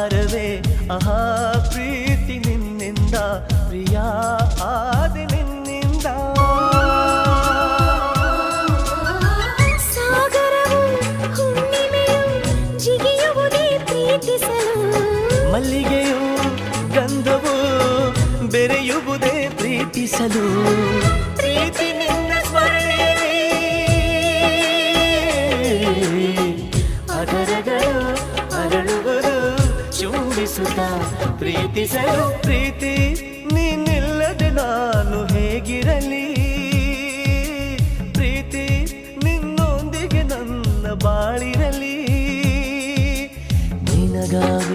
ಹಾರವೇ ಆಹಾ ಪ್ರೀತಿ ನಿನ್ನಿಂದ ಪ್ರಿಯ ಆದಿ ನಿನ್ನಿಂದ ಸಾಗರವು ಹುಣ್ಣಿಮೆಯು ಜಿಗಿಯುವುದೇ ಪ್ರೀತಿಸಲು ಮಲ್ಲಿಗೆಯು ಗಂಧವು ಬೆರೆಯುವುದೇ ಪ್ರೀತಿಸಲು ಪ್ರೀತಿ ನಿನ್ನ ಸ್ಮರಣೆಯಲ್ಲಿ ಅದರಗಳು ಅರಳುವುದು ಚುಂಬಿಸುತ್ತ ಪ್ರೀತಿಸಲು ಪ್ರೀತಿ ನೀನಿಲ್ಲದೆ ನಾನು ಹೇಗಿರಲಿ ಪ್ರೀತಿ ನಿನ್ನೊಂದಿಗೆ ನನ್ನ ಬಾಳಿರಲಿ ನಿನಗಾಗಿ